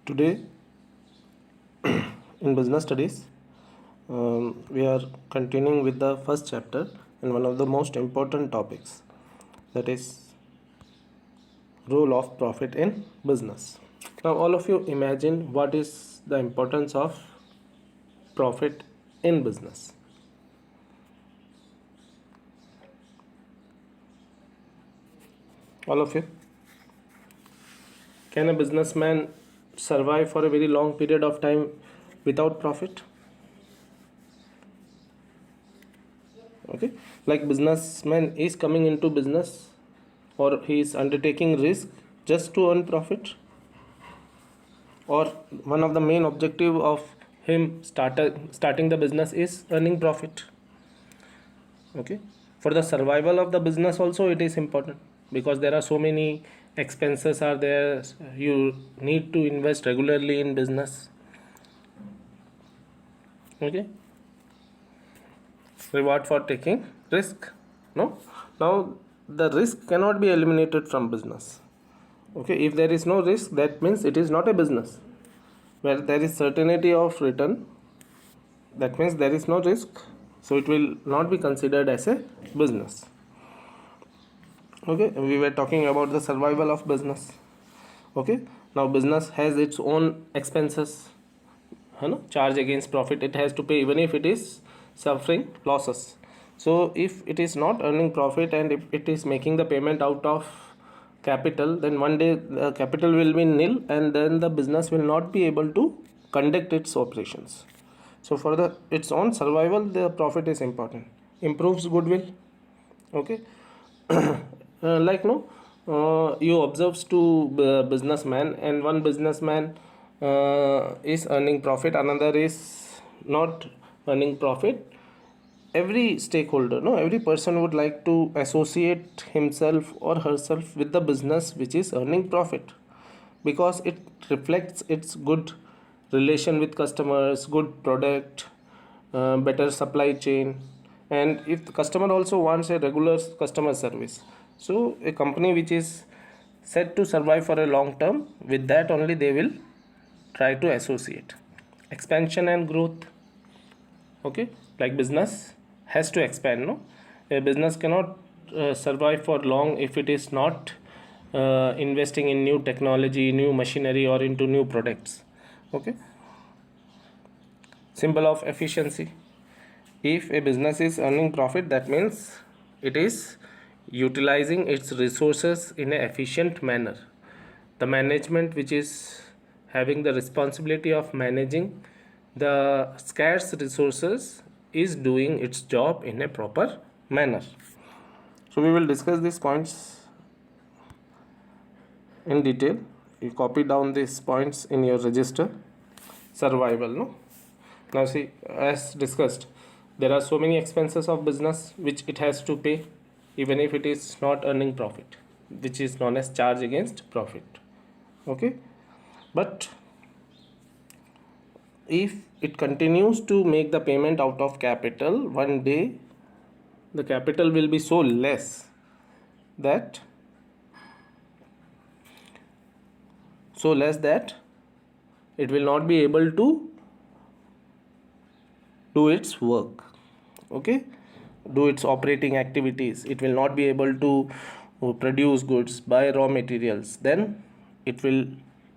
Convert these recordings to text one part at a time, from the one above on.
Today, in business studies, we are continuing with the first chapter and one of the most important topics, that is role of profit in business. Now, all of you imagine what is the importance of profit in business. All of you, can a businessman survive for a very long period of time without profit? Okay, like businessman is coming into business or he is undertaking risk just to earn profit, or one of the main objective of him starting the business is earning profit. Okay, for the survival of the business also it is important, because there are so many expenses are there. You need to invest regularly in business. Okay, reward for taking risk. No, now the risk cannot be eliminated from business. Okay, if there is no risk, that means it is not a business. Where there is certainty of return, that means there is no risk, so it will not be considered as a business. Okay, we were talking about the survival of business. Okay, now business has its own expenses, charge against profit it has to pay, even if it is suffering losses. So if it is not earning profit and if it is making the payment out of capital, then one day the capital will be nil and then the business will not be able to conduct its operations. So for the its own survival, the profit is important. Improves goodwill. Okay. Like no, you observes two businessman, and one businessman is earning profit, another is not earning profit. Every stakeholder, no, every person would like to associate himself or herself with the business which is earning profit, because it reflects its good relation with customers, good product, better supply chain. And if the customer also wants a regular customer service, so a company which is set to survive for a long term, with that only they will try to associate. Expansion and growth. Okay, like business has to expand. No, a business cannot survive for long if it is not investing in new technology, new machinery, or into new products. Okay, symbol of efficiency. If a business is earning profit, that means it is utilizing its resources in an efficient manner. The management which is having the responsibility of managing the scarce resources is doing its job in a proper manner. So we will discuss these points in detail. You copy down these points in your register. Survival, no. Now see, as discussed, there are so many expenses of business which it has to pay even if it is not earning profit, which is known as charge against profit. Okay, but if it continues to make the payment out of capital, one day the capital will be so less that it will not be able to do its work. Okay, do its operating activities. It will not be able to produce goods, buy raw materials. Then it will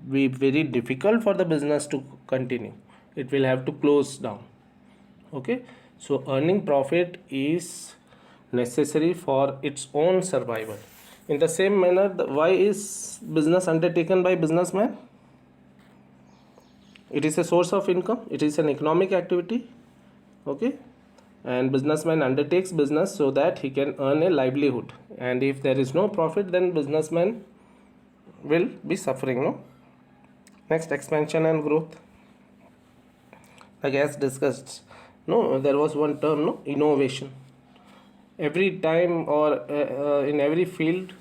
be very difficult for the business to continue. It will have to close down. Okay, so earning profit is necessary for its own survival. In the same manner, why is business undertaken by businessman? It is a source of income, it is an economic activity. Okay, and businessman undertakes business so that he can earn a livelihood, and if there is no profit, then businessman will be suffering. No, next, expansion and growth. Like as discussed, no, there was one term, no, innovation. Every time or in every field,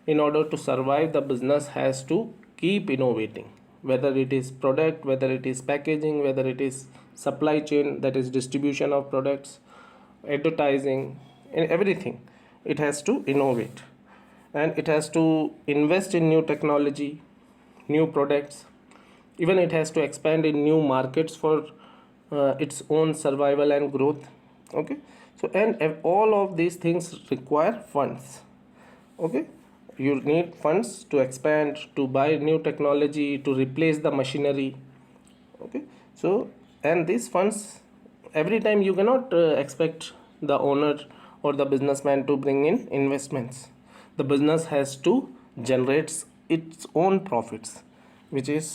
in order to survive, the business has to keep innovating, whether it is product, whether it is packaging, whether it is supply chain, that is distribution of products, advertising, and everything. It has to innovate, and it has to invest in new technology, new products. Even it has to expand in new markets for its own survival and growth. Okay, so and all of these things require funds. Okay, you need funds to expand, to buy new technology, to replace the machinery. Okay, so and these funds, every time you cannot expect the owner or the businessman to bring in investments. The business has to generate its own profits, which is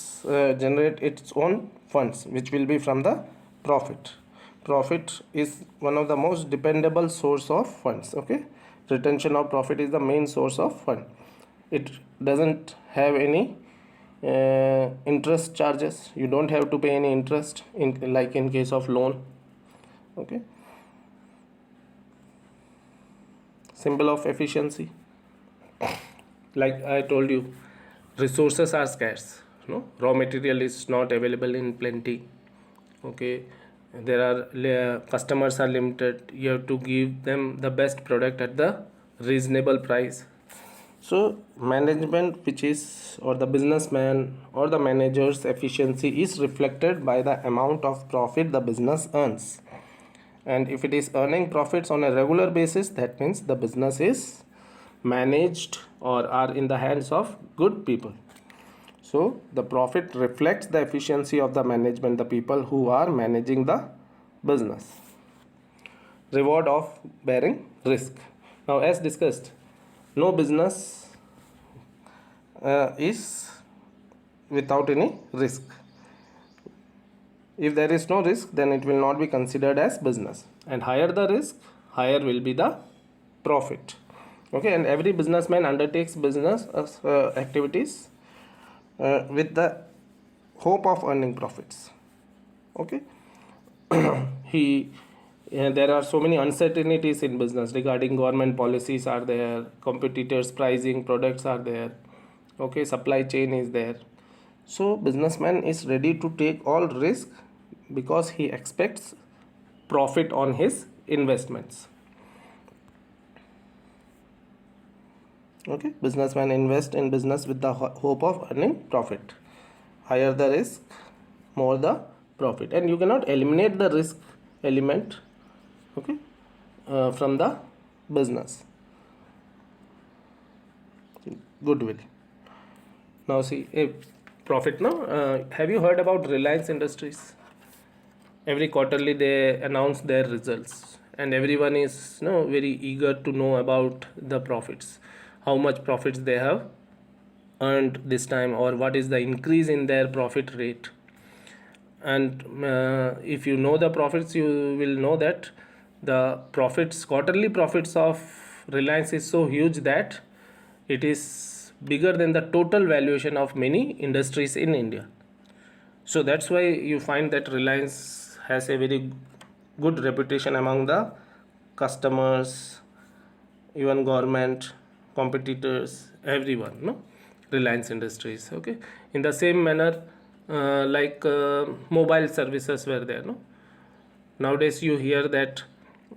generate its own funds, which will be from the profit. Profit is one of the most dependable source of funds. Okay, retention of profit is the main source of fund. It doesn't have any interest charges. You don't have to pay any interest in, like in case of loan. Okay, symbol of efficiency, like I told you, resources are scarce, no, raw material is not available in plenty. Okay, there are customers are limited. You have to give them the best product at the reasonable price. So management, which is, or the businessman or the manager's efficiency is reflected by the amount of profit the business earns. And if it is earning profits on a regular basis, that means the business is managed or are in the hands of good people. So the profit reflects the efficiency of the management, the people who are managing the business. Reward of bearing risk. Now, as discussed, no business is without any risk. If there is no risk, then it will not be considered as business. And higher the risk, higher will be the profit. Okay, and every businessman undertakes business activities with the hope of earning profits. Okay, there are so many uncertainties in business regarding government policies are there, competitors pricing products are there. Okay, supply chain is there. So businessman is ready to take all risk because he expects profit on his investments. Okay, businessman invest in business with the hope of earning profit. Higher the risk, more the profit. And you cannot eliminate the risk element, okay, from the business. Goodwill. Now see, a profit. Now, have you heard about Reliance Industries? Every quarterly they announce their results, and everyone is very eager to know about the profits, how much profits they have earned this time, or what is the increase in their profit rate. And if you know the profits, you will know that the profits, quarterly profits of Reliance is so huge that it is bigger than the total valuation of many industries in India. So that's why you find that Reliance has a very good reputation among the customers, even government, competitors, everyone. No, Reliance Industries. Okay, in the same manner, like mobile services were there. No, nowadays you hear that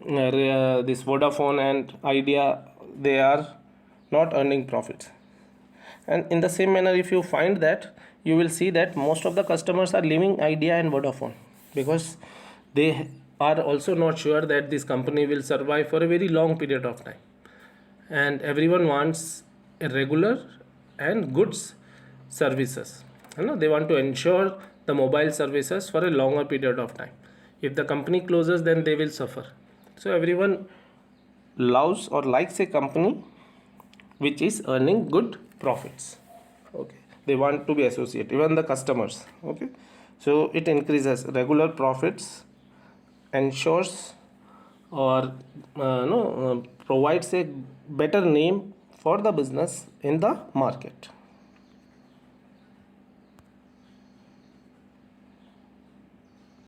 this Vodafone and Idea, they are not earning profits. And in the same manner, if you find that, you will see that most of the customers are leaving Idea and Vodafone because they are also not sure that this company will survive for a very long period of time. And everyone wants a regular and goods services. They want to ensure the mobile services for a longer period of time. If the company closes, then they will suffer. So everyone loves or likes a company which is earning good profits. Okay, they want to be associated, even the customers. Okay, so it increases regular profits, ensures or provides a better name for the business in the market.